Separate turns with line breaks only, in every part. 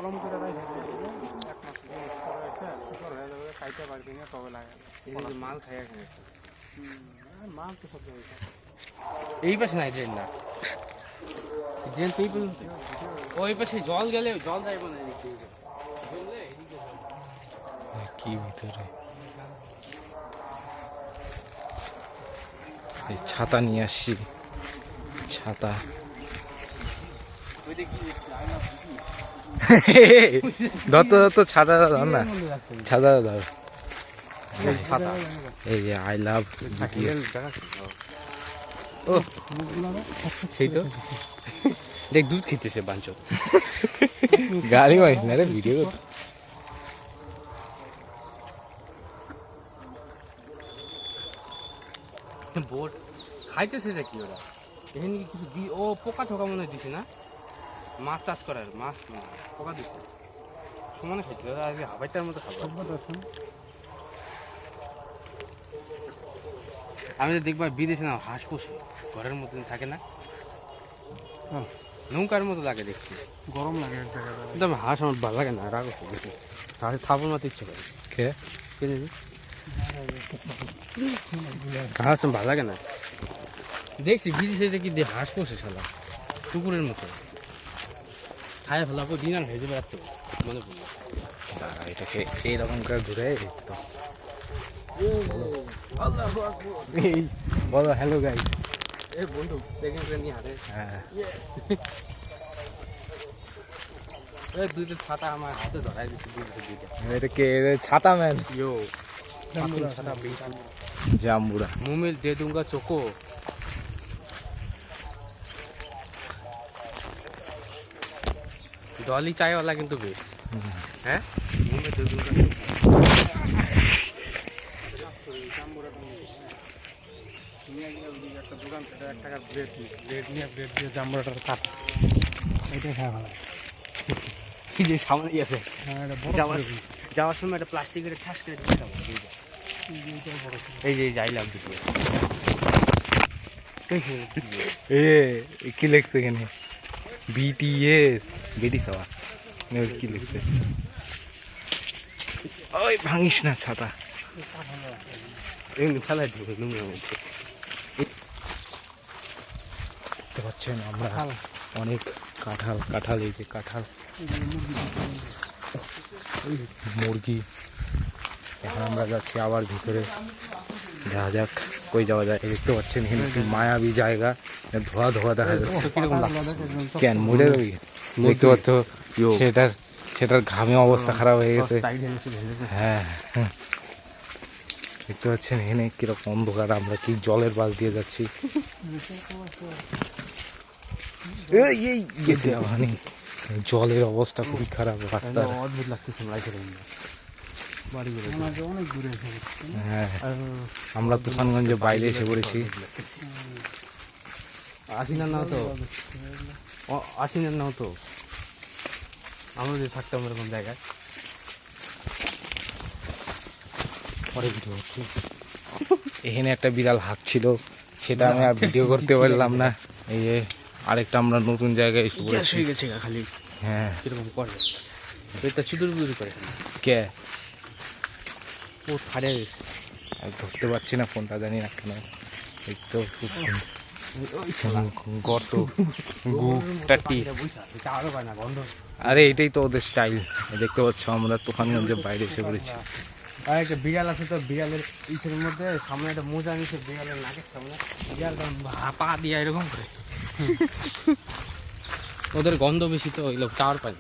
কলম করে রাখি এক মাস রয়েছে শুকর হয়ে যাবে খাইতে পারবি না তবে লাগে
মাল খাই এখানে
মাল তো সব জায়গায়
এই পাশে নাই ড্রেন না ড্রেন তো এই পর্যন্ত ওই পাশে জল গেলে জল যাইব না
কি ভিতরে এই ছাতা নিয়ে আসছি ছাতা দত্ত ছাতা দাও না ছাতা দাও এই যে আই লাভ
ও সেই তো দেখ দুধ খেতেছে বাঞ্চ
গাড়ি মারিস না রে ভিডিও
বোট খাইতেছে রে কি ওরা এখানে কি কিছু ও পোকা ঠোকা মনে হয় দিছে না মাছ চাষ করার মাছ পোকা দিছে সমানে খাইতে ওরা আজকে হাবাইটার মতো খাবো আমি তো দেখবা বিদেশে না হাঁস পুষে ঘরের মতন থাকে না নৌকার মতো লাগে দেখছি
গরম লাগে এক জায়গায়
কিন্তু আমি হাঁস আমার ভালো লাগে না রাগ দেখি হাঁসে থাপড় মারতে ইচ্ছে করে
কে
কিনে হাঁস আমার ভালো লাগে না দেখছি বিদেশে কি দিয়ে হাঁস পোষে শালা কুকুরের মতো খায় ফেলাবো ডিনার হয়ে যাবে রাখতে মনে পড়লো
এটাকে এইরকম করে ঘুরে বলো হ্যালো গাই
এই বন্ধু দেখেন নিয়ে হাতে
হ্যাঁ
দুইটা ছাতা আমার হাতে ধরাই দিচ্ছে দুইটা
এটাকে ছাতা ম্যান
ইয়ো ছাতা
জাম্বুরা
मुंह दे दूंगा चोको डॉली चाय वाला किंतु बेस्ट है मुंह में दे दूंगा
একটা দোকান থেকে 1 টাকার ব্রেড নিয়ে ব্রেড দিয়ে জাম্বুরাটার কাট এটাই খাওয়া ভালো
কি যে সামনে আছে
হ্যাঁ এটা বড়
যাওয়ার সময় একটা প্লাস্টিকের ঠাস করে দিতে হবে এই যে যাইলাম দুটো
কি লিখছে এখানে বিটিএস বিটি সভা কি লিখছে ওই ভাঙিস না ছাতা
এমনি ফেলাই দেবে নোংরার মধ্যে
দেখতে পাচ্ছেন আমরা অনেক কাঁঠাল এই যে কাঁঠাল মুরগি এখন আমরা যাচ্ছি আবার ভিতরে দেখা যাক কই যাওয়া যায় দেখতে পাচ্ছেন এখানে কি মায়াবী জায়গা ধোয়া ধোয়া দেখা যাচ্ছে
কিরকম লাগছে
কেন মরে যাবে দেখতে পাচ্ছ সেটার ঘামে অবস্থা খারাপ হয়ে গেছে হ্যাঁ দেখতে পাচ্ছেন এখানে কিরকম অন্ধকার আমরা কি জলের বাস দিয়ে যাচ্ছি জলের অবস্থা খুবই খারাপ রাস্তা
অদ্ভুত লাগতেছে
অনেক দূরে
হ্যাঁ আমরা তুফানগঞ্জের বাইরে এসে পড়েছি
আসিনার নাও তো আসিনার নাও তো আমরা যে থাকতাম এরকম জায়গায়
পরে ভিডিও হচ্ছে এখানে একটা বিড়াল হাঁকছিল সেটা আমি আর ভিডিও করতে পারলাম না এই যে আরেকটা আমরা নতুন জায়গায় এসে পড়েছি
হয়ে গেছে খালি
হ্যাঁ
কিরকম করে এটা চুদুর বুদুর করে
কে
ও ফাড়ে গেছে
ধরতে পারছি না ফোনটা জানি না কেন একটু গর্ত টাটি
আরো পায় না গন্ধ
আরে এটাই তো ওদের স্টাইল দেখতে পাচ্ছ আমরা তুফানগঞ্জের বাইরে এসে পড়েছি
আর একটা বিড়াল আছে তো বিড়ালের ইসের মধ্যে সামনে একটা মোজা নিচ্ছে বিড়ালের নাকের সামনে বিড়াল পা দিয়ে এরকম করে ওদের গন্ধ বেশি তো ওই লোক টাওয়ার পায়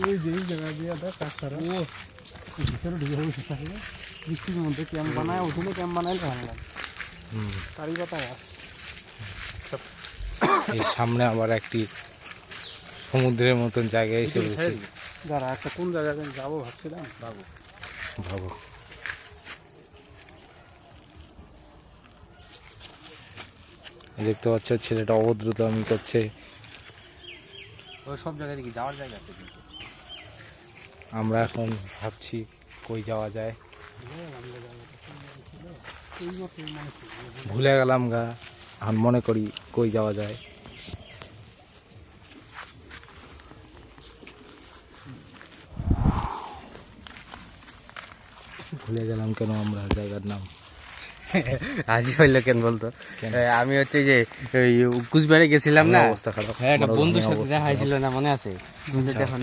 এই যে জায়গা দিয়ে কাঁকড়া ও ভিতরে ঢুকে বসে থাকে বৃষ্টির মধ্যে ক্যাম্প বানায় ওখানে ক্যাম্প বানাইলে ভালো লাগে কারি পাতা গাছ
এই সামনে আবার একটি সমুদ্রের মতন জায়গায় এসে পড়েছি
যারা একটা কোন জায়গায় যাবো ভাবছিলাম
ভাবো দেখতে পাচ্ছ ছেলেটা অভদ্রত আমি করছে
ওই সব জায়গায় দেখি যাওয়ার জায়গা আছে
আমরা এখন ভাবছি কই যাওয়া যায় ভুলে গেলাম গা এখন মনে করি কই যাওয়া যায় ভুলে গেলাম কেন আমরা জায়গার নাম।
হাসি পাইলো কেন বলতো? আমি হচ্ছে যে ওই কুচবিহারে গেছিলাম না,
অবস্থা খারাপ।
হ্যাঁ একটা বন্ধুর সাথে দেখা হয়েছিল না, মনে আছে?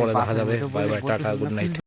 পরে দেখা যাবে। Bye bye, tata, good night.